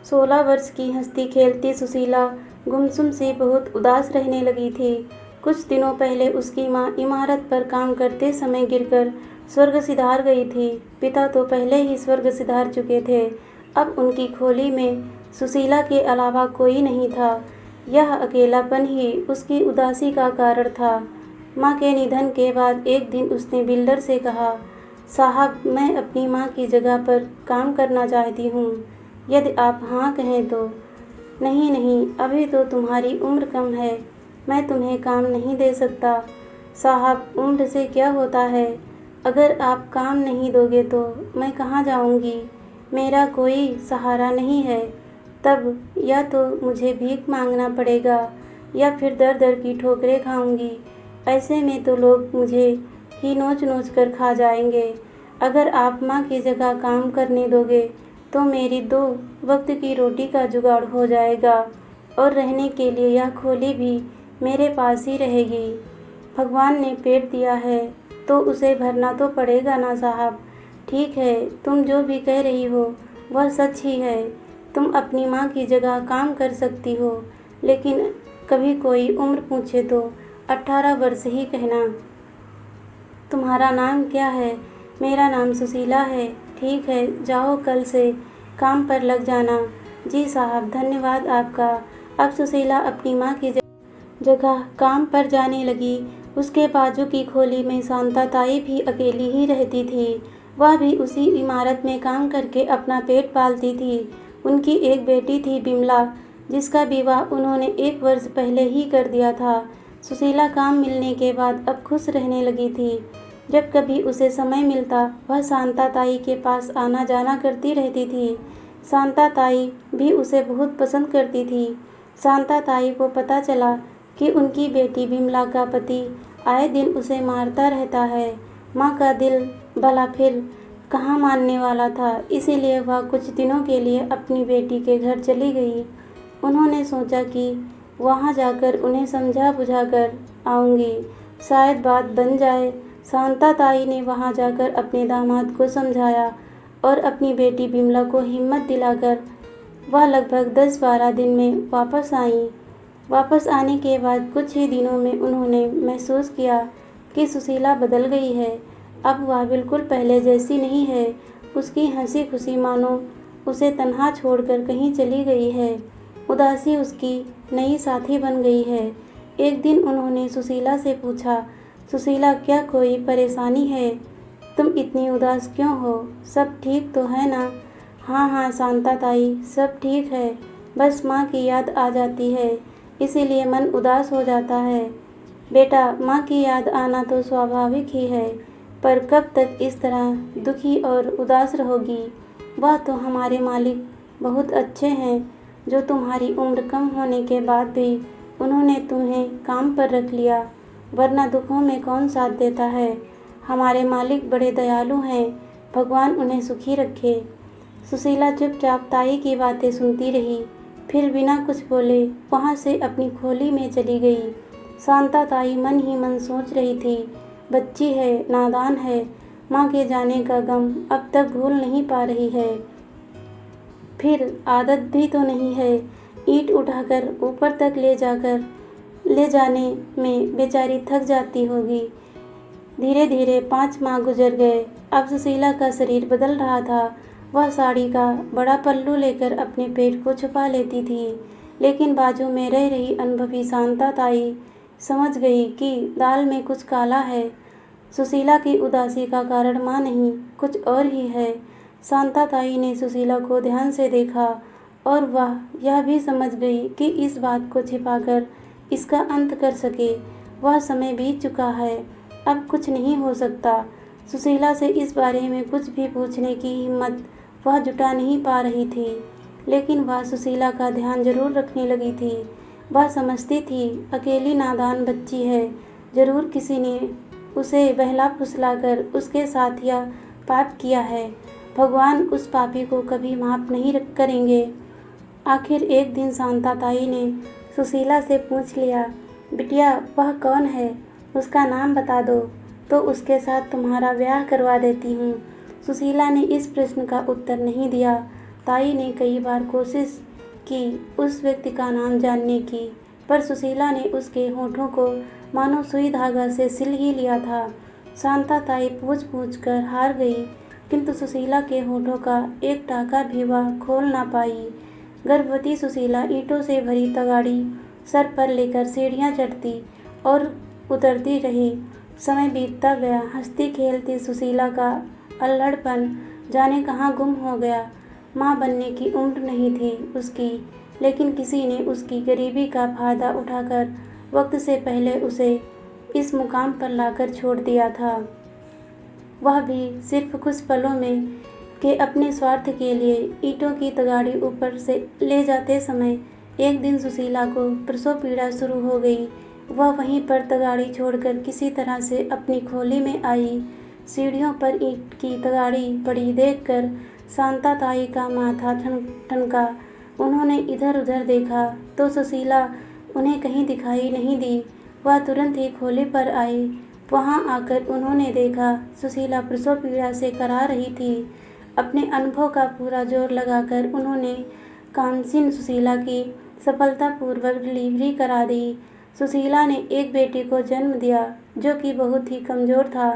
16 वर्ष की हंसती खेलती सुशीला गुमसुम सी बहुत उदास रहने लगी थी। कुछ दिनों पहले उसकी माँ इमारत पर काम करते समय गिरकर स्वर्ग सिधार गई थी। पिता तो पहले ही स्वर्ग सिधार चुके थे। अब उनकी खोली में सुशीला के अलावा कोई नहीं था। यह अकेलापन ही उसकी उदासी का कारण था। माँ के निधन के बाद एक दिन उसने बिल्डर से कहा, साहब, मैं अपनी माँ की जगह पर काम करना चाहती हूँ, यदि आप हाँ कहें तो। नहीं नहीं, अभी तो तुम्हारी उम्र कम है, मैं तुम्हें काम नहीं दे सकता। साहब, उम्र से क्या होता है, अगर आप काम नहीं दोगे तो मैं कहाँ जाऊँगी, मेरा कोई सहारा नहीं है। तब या तो मुझे भीख मांगना पड़ेगा या फिर दर दर की ठोकरें खाऊंगी। ऐसे में तो लोग मुझे ही नोच नोच कर खा जाएंगे। अगर आप माँ की जगह काम करने दोगे तो मेरी 2 वक्त की रोटी का जुगाड़ हो जाएगा और रहने के लिए यह खोली भी मेरे पास ही रहेगी। भगवान ने पेट दिया है तो उसे भरना तो पड़ेगा ना साहब। ठीक है, तुम जो भी कह रही हो वह सच ही है। तुम अपनी माँ की जगह काम कर सकती हो, लेकिन कभी कोई उम्र पूछे तो 18 वर्ष ही कहना। तुम्हारा नाम क्या है? मेरा नाम सुशीला है। ठीक है, जाओ कल से काम पर लग जाना। जी साहब, धन्यवाद आपका। अब सुशीला अपनी माँ की जगह काम पर जाने लगी। उसके बाजू की खोली में शांता ताई भी अकेली ही रहती थी। वह भी उसी इमारत में काम करके अपना पेट पालती थी। उनकी एक बेटी थी बिमला, जिसका विवाह उन्होंने 1 वर्ष पहले ही कर दिया था। सुशीला काम मिलने के बाद अब खुश रहने लगी थी। जब कभी उसे समय मिलता वह शांता ताई के पास आना जाना करती रहती थी। शांता ताई भी उसे बहुत पसंद करती थी। शांता ताई को पता चला कि उनकी बेटी बिमला का पति आए दिन उसे मारता रहता है। माँ का दिल भला फिर कहाँ मानने वाला था, इसीलिए वह कुछ दिनों के लिए अपनी बेटी के घर चली गई। उन्होंने सोचा कि वहाँ जाकर उन्हें समझा बुझा कर आऊँगी, शायद बात बन जाए। शांता ताई ने वहाँ जाकर अपने दामाद को समझाया और अपनी बेटी बिमला को हिम्मत दिलाकर वह लगभग 10-12 दिन में वापस आईं। वापस आने के बाद कुछ ही दिनों में उन्होंने महसूस किया कि सुशीला बदल गई है। अब वह बिल्कुल पहले जैसी नहीं है। उसकी हंसी खुशी मानो उसे तन्हा छोड़कर कहीं चली गई है। उदासी उसकी नई साथी बन गई है। एक दिन उन्होंने सुशीला से पूछा, सुशीला, क्या कोई परेशानी है? तुम इतनी उदास क्यों हो? सब ठीक तो है ना? हाँ हाँ शांता ताई, सब ठीक है, बस माँ की याद आ जाती है, इसीलिए मन उदास हो जाता है। बेटा, माँ की याद आना तो स्वाभाविक ही है, पर कब तक इस तरह दुखी और उदास रहोगी? वह तो हमारे मालिक बहुत अच्छे हैं, जो तुम्हारी उम्र कम होने के बाद भी उन्होंने तुम्हें काम पर रख लिया, वरना दुखों में कौन साथ देता है। हमारे मालिक बड़े दयालु हैं, भगवान उन्हें सुखी रखे। सुशीला चुपचाप ताई की बातें सुनती रही, फिर बिना कुछ बोले वहाँ से अपनी खोली में चली गई। शांता ताई मन ही मन सोच रही थी, बच्ची है, नादान है, माँ के जाने का गम अब तक भूल नहीं पा रही है। फिर आदत भी तो नहीं है, ईंट उठाकर ऊपर तक ले जाने में बेचारी थक जाती होगी। धीरे धीरे 5 माह गुजर गए। अब सुशीला का शरीर बदल रहा था। वह साड़ी का बड़ा पल्लू लेकर अपने पेट को छुपा लेती थी, लेकिन बाजू में रह रही अनुभवी शांता ताई समझ गई कि दाल में कुछ काला है। सुशीला की उदासी का कारण माँ नहीं, कुछ और ही है। शांता ताई ने सुशीला को ध्यान से देखा और वह यह भी समझ गई कि इस बात को छिपाकर इसका अंत कर सके। वह समय बीत चुका है, अब कुछ नहीं हो सकता। सुशीला से इस बारे में कुछ भी पूछने की हिम्मत वह जुटा नहीं पा रही थी, लेकिन वह सुशीला का ध्यान जरूर रखने लगी थी। वह समझती थी अकेली नादान बच्ची है, जरूर किसी ने उसे बहला फुसलाकर उसके साथ यह पाप किया है। भगवान उस पापी को कभी माफ़ नहीं करेंगे। आखिर एक दिन शांता ताई ने सुशीला से पूछ लिया, बिटिया, वह कौन है? उसका नाम बता दो तो उसके साथ तुम्हारा ब्याह करवा देती हूँ। सुशीला ने इस प्रश्न का उत्तर नहीं दिया। ताई ने कई बार कोशिश की उस व्यक्ति का नाम जानने की, पर सुशीला ने उसके होठों को मानो सुई धागा से सिल ही लिया था। शांता ताई पूछ कर हार गई, किंतु सुशीला के होठों का एक टाका भी वह खोल ना पाई। गर्भवती सुशीला ईंटों से भरी तगाड़ी सर पर लेकर सीढ़ियाँ चढ़ती और उतरती रही। समय बीतता गया। हंसती खेलती सुशीला का अल्हड़पन जाने कहाँ गुम हो गया। माँ बनने की उम्र नहीं थी उसकी, लेकिन किसी ने उसकी गरीबी का फायदा उठाकर वक्त से पहले उसे इस मुकाम पर लाकर छोड़ दिया था। वह भी सिर्फ कुछ पलों में कि अपने स्वार्थ के लिए ईंटों की तगाड़ी ऊपर से ले जाते समय एक दिन सुशीला को प्रसव पीड़ा शुरू हो गई। वह वहीं पर तगाड़ी छोड़कर किसी तरह से अपनी खोली में आई। सीढ़ियों पर ईंट की तगाड़ी पड़ी देखकर शांता ताई का माथा ठनका। उन्होंने इधर उधर देखा तो सुशीला उन्हें कहीं दिखाई नहीं दी। वह तुरंत ही खोली पर आई। वहां आकर उन्होंने देखा सुशीला प्रसव पीड़ा से करा रही थी। अपने अनुभव का पूरा जोर लगाकर उन्होंने कामसीन सुशीला की सफलतापूर्वक डिलीवरी करा दी। सुशीला ने एक बेटे को जन्म दिया जो कि बहुत ही कमज़ोर था।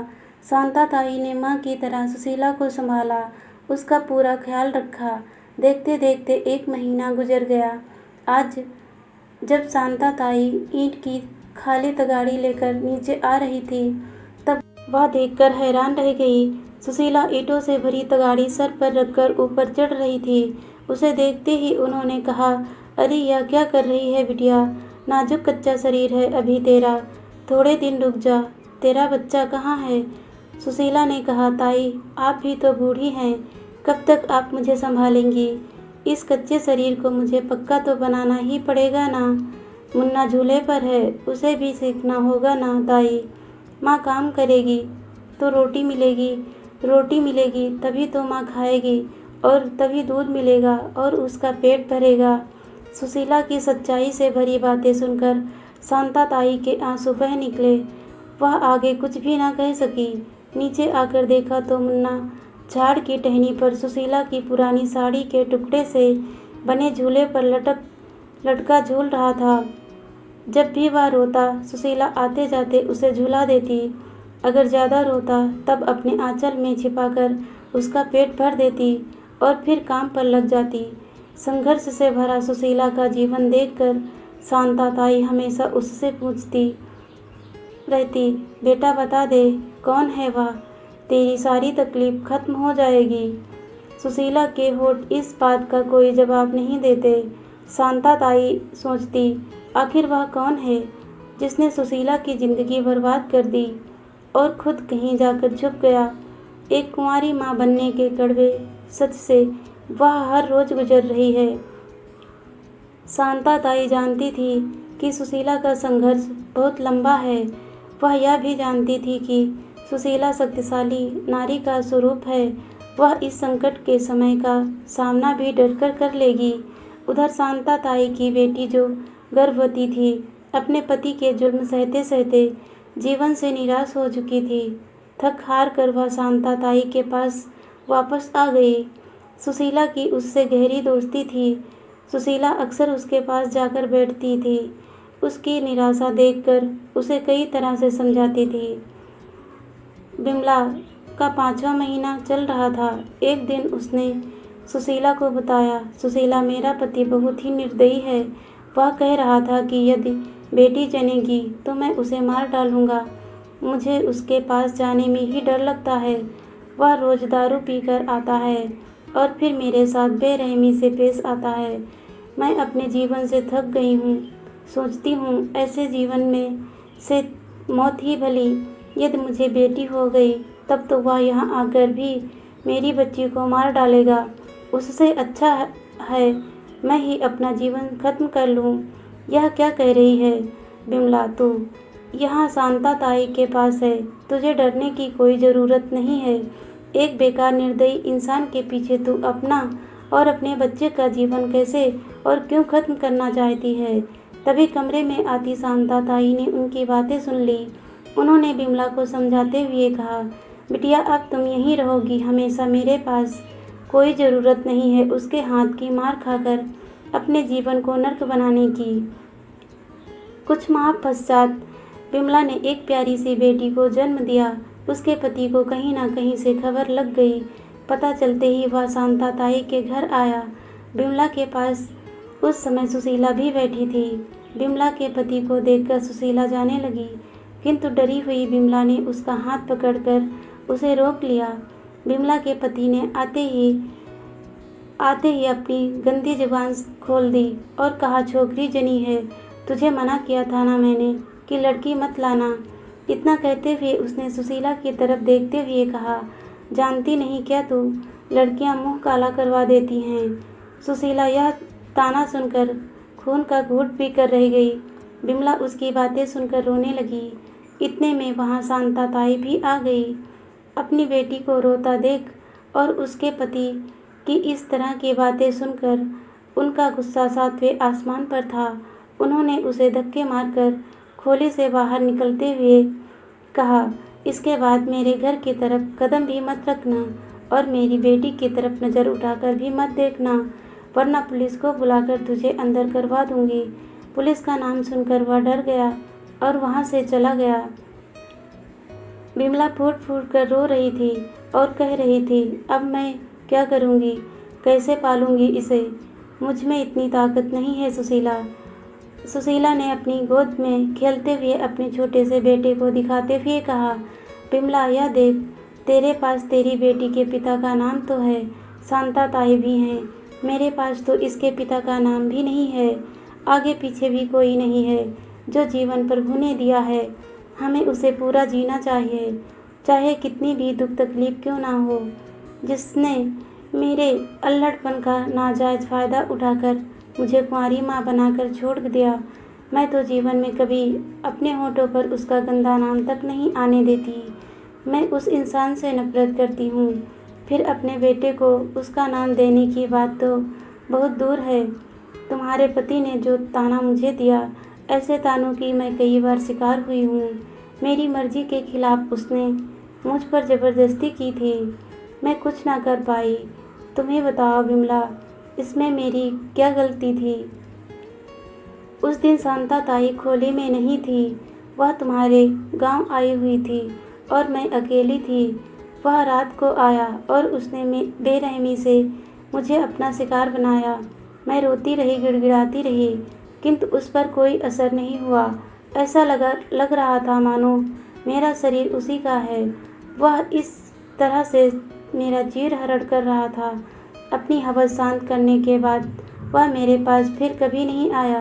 शांता ताई ने माँ की तरह सुशीला को संभाला, उसका पूरा ख्याल रखा। देखते देखते 1 महीना गुजर गया। आज जब शांता ताई ईंट की खाली तगाड़ी लेकर नीचे आ रही थी तब वह देखकर हैरान रह गई। सुशीला ईंटों से भरी तगाड़ी सर पर रखकर ऊपर चढ़ रही थी। उसे देखते ही उन्होंने कहा, अरे यह क्या कर रही है बिटिया, नाजुक कच्चा शरीर है अभी तेरा, थोड़े दिन रुक जा, तेरा बच्चा कहाँ है। सुशीला ने कहा, ताई आप भी तो बूढ़ी हैं, कब तक आप मुझे संभालेंगी। इस कच्चे शरीर को मुझे पक्का तो बनाना ही पड़ेगा ना। मुन्ना झूले पर है, उसे भी सीखना होगा ना ताई। माँ काम करेगी तो रोटी मिलेगी तभी तो माँ खाएगी और तभी दूध मिलेगा और उसका पेट भरेगा। सुशीला की सच्चाई से भरी बातें सुनकर शांता ताई के आंसू बह निकले। वह आगे कुछ भी ना कह सकी। नीचे आकर देखा तो मुन्ना झाड़ की टहनी पर सुशीला की पुरानी साड़ी के टुकड़े से बने झूले पर लटका झूल रहा था। जब भी वह रोता सुशीला आते जाते उसे झुला देती। अगर ज़्यादा रोता तब अपने आंचल में छिपाकर उसका पेट भर देती और फिर काम पर लग जाती। संघर्ष से भरा सुशीला का जीवन देखकर शांता ताई हमेशा उससे पूछती रहती, बेटा बता दे कौन है वह, तेरी सारी तकलीफ खत्म हो जाएगी। सुशीला के होठ इस बात का कोई जवाब नहीं देते। शांता ताई सोचती, आखिर वह कौन है जिसने सुशीला की ज़िंदगी बर्बाद कर दी और खुद कहीं जाकर छुप गया। एक कुंवारी माँ बनने के कड़वे सच से वह हर रोज़ गुजर रही है। शांता ताई जानती थी कि सुशीला का संघर्ष बहुत लंबा है। वह यह भी जानती थी कि सुशीला शक्तिशाली नारी का स्वरूप है। वह इस संकट के समय का सामना भी डरकर कर लेगी। उधर शांता ताई की बेटी जो गर्भवती थी, अपने पति के जुल्म सहते सहते जीवन से निराश हो चुकी थी। थक हार कर वह शांता ताई के पास वापस आ गई। सुशीला की उससे गहरी दोस्ती थी। सुशीला अक्सर उसके पास जाकर बैठती थी। उसकी निराशा देखकर उसे कई तरह से समझाती थी। बिमला का 5वां महीना चल रहा था। एक दिन उसने सुशीला को बताया, सुशीला मेरा पति बहुत ही निर्दयी है। वह कह रहा था कि यदि बेटी जनेगी तो मैं उसे मार डालूँगा। मुझे उसके पास जाने में ही डर लगता है। वह रोज़ दारू पीकर आता है और फिर मेरे साथ बेरहमी से पेश आता है। मैं अपने जीवन से थक गई हूँ। सोचती हूँ ऐसे जीवन में से मौत ही भली। यदि मुझे बेटी हो गई तब तो वह यहाँ आकर भी मेरी बच्ची को मार डालेगा। उससे अच्छा है मैं ही अपना जीवन खत्म कर लूँ। यह क्या कह रही है बिमला तू? यहाँ शांता ताई के पास है, तुझे डरने की कोई ज़रूरत नहीं है। एक बेकार निर्दयी इंसान के पीछे तू अपना और अपने बच्चे का जीवन कैसे और क्यों खत्म करना चाहती है? तभी कमरे में आती शांता ताई ने उनकी बातें सुन ली। उन्होंने बिमला को समझाते हुए कहा, बिटिया अब तुम यहीं रहोगी हमेशा मेरे पास। कोई ज़रूरत नहीं है उसके हाथ की मार खाकर अपने जीवन को नर्क बनाने की। कुछ माह पश्चात विमला ने एक प्यारी सी बेटी को जन्म दिया। उसके पति को कहीं ना कहीं से खबर लग गई। पता चलते ही वह शांता ताई के घर आया। विमला के पास उस समय सुशीला भी बैठी थी। विमला के पति को देखकर सुशीला जाने लगी, किंतु डरी हुई विमला ने उसका हाथ पकड़कर उसे रोक लिया। विमला के पति ने आते ही अपनी गंदी जुबान खोल दी और कहा, छोकरी जनी है, तुझे मना किया था ना मैंने कि लड़की मत लाना। इतना कहते हुए उसने सुशीला की तरफ देखते हुए कहा, जानती नहीं क्या तू, लड़कियां मुंह काला करवा देती हैं। सुशीला यह ताना सुनकर खून का घूंट पीकर रह गई। विमला उसकी बातें सुनकर रोने लगी। इतने में वहाँ शांता ताई भी आ गई। अपनी बेटी को रोता देख और उसके पति की इस तरह की बातें सुनकर उनका गुस्सा सातवें आसमान पर था। उन्होंने उसे धक्के मारकर खोली से बाहर निकलते हुए कहा, इसके बाद मेरे घर की तरफ कदम भी मत रखना और मेरी बेटी की तरफ नज़र उठाकर भी मत देखना, वरना पुलिस को बुलाकर तुझे अंदर करवा दूंगी। पुलिस का नाम सुनकर वह डर गया और वहाँ से चला गया। विमला फूट फूट कर रो रही थी और कह रही थी, अब मैं क्या करूँगी, कैसे पालूँगी इसे, मुझ में इतनी ताकत नहीं है सुशीला। सुशीला ने अपनी गोद में खेलते हुए अपने छोटे से बेटे को दिखाते हुए कहा, विमला यह देख, तेरे पास तेरी बेटी के पिता का नाम तो है, शांता ताई भी हैं, मेरे पास तो इसके पिता का नाम भी नहीं है, आगे पीछे भी कोई नहीं है। जो जीवन प्रभु ने दिया है हमें उसे पूरा जीना चाहिए, चाहे कितनी भी दुख तकलीफ क्यों ना हो। जिसने मेरे अल्हड़पन का नाजायज़ फ़ायदा उठाकर मुझे कुंवारी माँ बनाकर छोड़ दिया, मैं तो जीवन में कभी अपने होठों पर उसका गंदा नाम तक नहीं आने देती। मैं उस इंसान से नफरत करती हूँ, फिर अपने बेटे को उसका नाम देने की बात तो बहुत दूर है। तुम्हारे पति ने जो ताना मुझे दिया, ऐसे तानों की मैं कई बार शिकार हुई हूँ। मेरी मर्जी के खिलाफ उसने मुझ पर ज़बरदस्ती की थी, मैं कुछ ना कर पाई। तुम्हें बताओ विमला, इसमें मेरी क्या गलती थी। उस दिन शांता ताई खोली में नहीं थी, वह तुम्हारे गांव आई हुई थी और मैं अकेली थी। वह रात को आया और उसने बेरहमी से मुझे अपना शिकार बनाया। मैं रोती रही, गिड़गिड़ाती रही, किंतु उस पर कोई असर नहीं हुआ। ऐसा लग रहा था मानो मेरा शरीर उसी का है। वह इस तरह से मेरा चीर हरण कर रहा था। अपनी हवस शांत करने के बाद वह मेरे पास फिर कभी नहीं आया,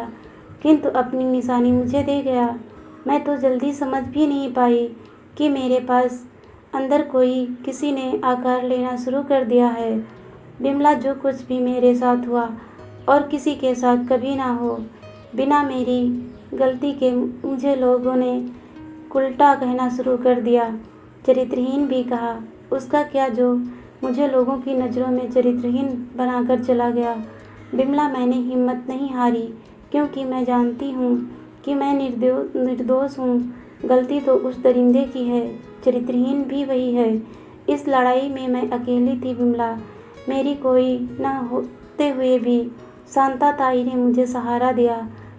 किंतु अपनी निशानी मुझे दे गया। मैं तो जल्दी समझ भी नहीं पाई कि मेरे पास अंदर किसी ने आकार लेना शुरू कर दिया है। विमला, जो कुछ भी मेरे साथ हुआ और किसी के साथ कभी ना हो, बिना मेरी गलती के मुझे लोगों ने उल्टा कहना शुरू कर दिया, चरित्रहीन भी कहा। उसका क्या जो मुझे लोगों की नज़रों में चरित्रहीन बनाकर चला गया। विमला, मैंने हिम्मत नहीं हारी, क्योंकि मैं जानती हूँ कि मैं निर्दोष हूँ। गलती तो उस दरिंदे की है, चरित्रहीन भी वही है। इस लड़ाई में मैं अकेली थी विमला, मेरी कोई न होते हुए भी शांता ताई ने मुझे सहारा दिया।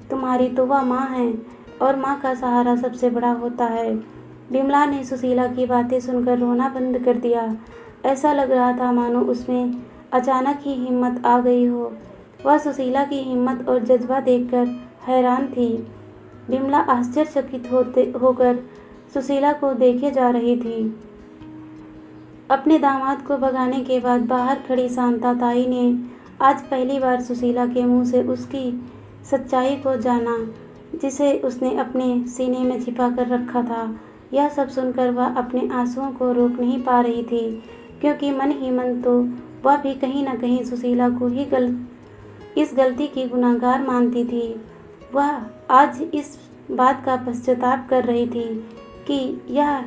तुम्हारी तो वह माँ है और माँ का सहारा सबसे बड़ा होता है। विमला ने सुशीला की बातें सुनकर रोना बंद कर दिया। ऐसा लग रहा था मानो उसमें अचानक ही हिम्मत आ गई हो। वह सुशीला की हिम्मत और जज्बा देखकर हैरान थी। विमला आश्चर्यचकित होकर सुशीला को देखे जा रही थी। अपने दामाद को भगाने के बाद बाहर खड़ी शांता ताई ने आज पहली बार सुशीला के मुंह से उसकी सच्चाई को जाना, जिसे उसने अपने सीने में छिपा कर रखा था। यह सब सुनकर वह अपने आंसुओं को रोक नहीं पा रही थी, क्योंकि मन ही मन तो वह भी कहीं न कहीं सुशीला को ही इस गलती की गुनहगार मानती थी। वह आज इस बात का पश्चाताप कर रही थी कि यह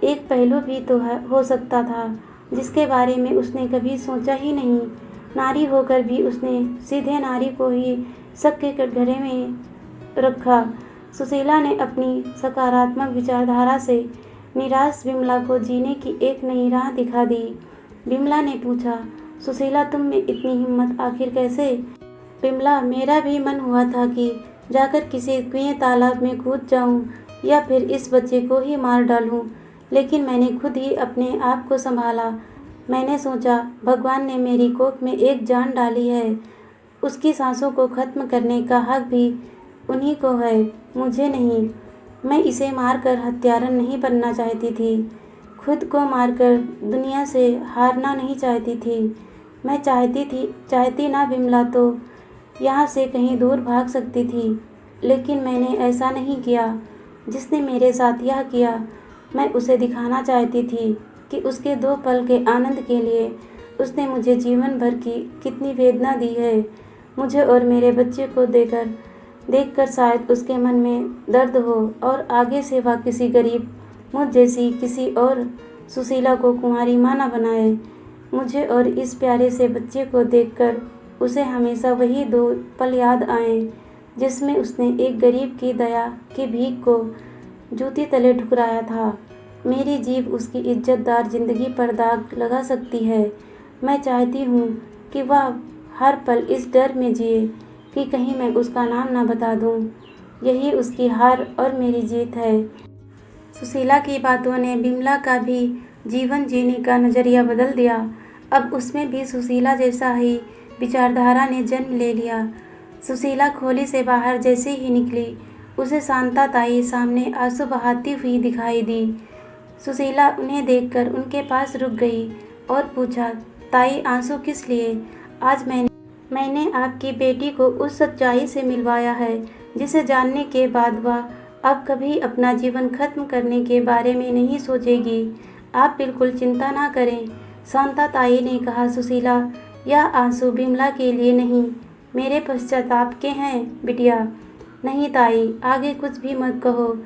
एक पहलू भी तो हो सकता था जिसके बारे में उसने कभी सोचा ही नहीं। नारी होकर भी उसने सीधे नारी को ही शक के कटघरे में रखा। सुशीला ने अपनी सकारात्मक विचारधारा से निराश विमला को जीने की एक नई राह दिखा दी। विमला ने पूछा, सुशीला, तुम में इतनी हिम्मत आखिर कैसे? विमला, मेरा भी मन हुआ था कि जाकर किसी कुएं तालाब में कूद जाऊं या फिर इस बच्चे को ही मार डालूं, लेकिन मैंने खुद ही अपने आप को संभाला। मैंने सोचा, भगवान ने मेरी कोख में एक जान डाली है, उसकी सांसों को खत्म करने का हक भी उन्हीं को है, मुझे नहीं। मैं इसे मारकर हत्यारन नहीं बनना चाहती थी, खुद को मारकर दुनिया से हारना नहीं चाहती थी। मैं चाहती ना विमला तो यहाँ से कहीं दूर भाग सकती थी, लेकिन मैंने ऐसा नहीं किया। जिसने मेरे साथ यह किया, मैं उसे दिखाना चाहती थी कि उसके 2 पल के आनंद के लिए उसने मुझे जीवन भर की कितनी वेदना दी है। मुझे और मेरे बच्चे को देखकर शायद उसके मन में दर्द हो और आगे से वह किसी गरीब मुझ जैसी किसी और सुशीला को कुंवारी माँ न बनाए। मुझे और इस प्यारे से बच्चे को देखकर उसे हमेशा वही 2 पल याद आए जिसमें उसने एक गरीब की दया की भीख को जूती तले ठुकराया था। मेरी जीभ उसकी इज्जतदार जिंदगी पर दाग लगा सकती है। मैं चाहती हूँ कि वह हर पल इस डर में जिए कि कहीं मैं उसका नाम ना बता दूँ। यही उसकी हार और मेरी जीत है। सुशीला की बातों ने विमला का भी जीवन जीने का नज़रिया बदल दिया। अब उसमें भी सुशीला जैसा ही विचारधारा ने जन्म ले लिया। सुशीला खोली से बाहर जैसे ही निकली, उसे शांता ताई सामने आंसू बहाती हुई दिखाई दी। सुशीला उन्हें देखकर उनके पास रुक गई और पूछा, ताई, आंसू किस लिए? आज मैंने आपकी बेटी को उस सच्चाई से मिलवाया है जिसे जानने के बाद वह अब कभी अपना जीवन खत्म करने के बारे में नहीं सोचेगी। आप बिल्कुल चिंता ना करें, शांता ताई ने कहा। सुशीला, यह आंसू विमला के लिए नहीं, मेरे पश्चाताप के हैं बिटिया। नहीं ताई, आगे कुछ भी मत कहो।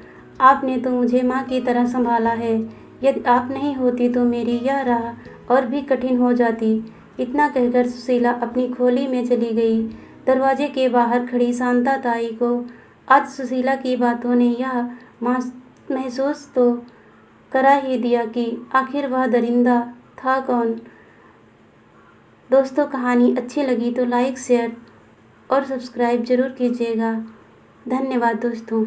आपने तो मुझे माँ की तरह संभाला है। यदि आप नहीं होती तो मेरी यह राह और भी कठिन हो जाती। इतना कहकर सुशीला अपनी खोली में चली गई। दरवाजे के बाहर खड़ी शांता ताई को आज सुशीला की बातों ने यह महसूस तो करा ही दिया कि आखिर वह दरिंदा था कौन। दोस्तों, कहानी अच्छी लगी तो लाइक, शेयर और सब्सक्राइब जरूर कीजिएगा। धन्यवाद दोस्तों।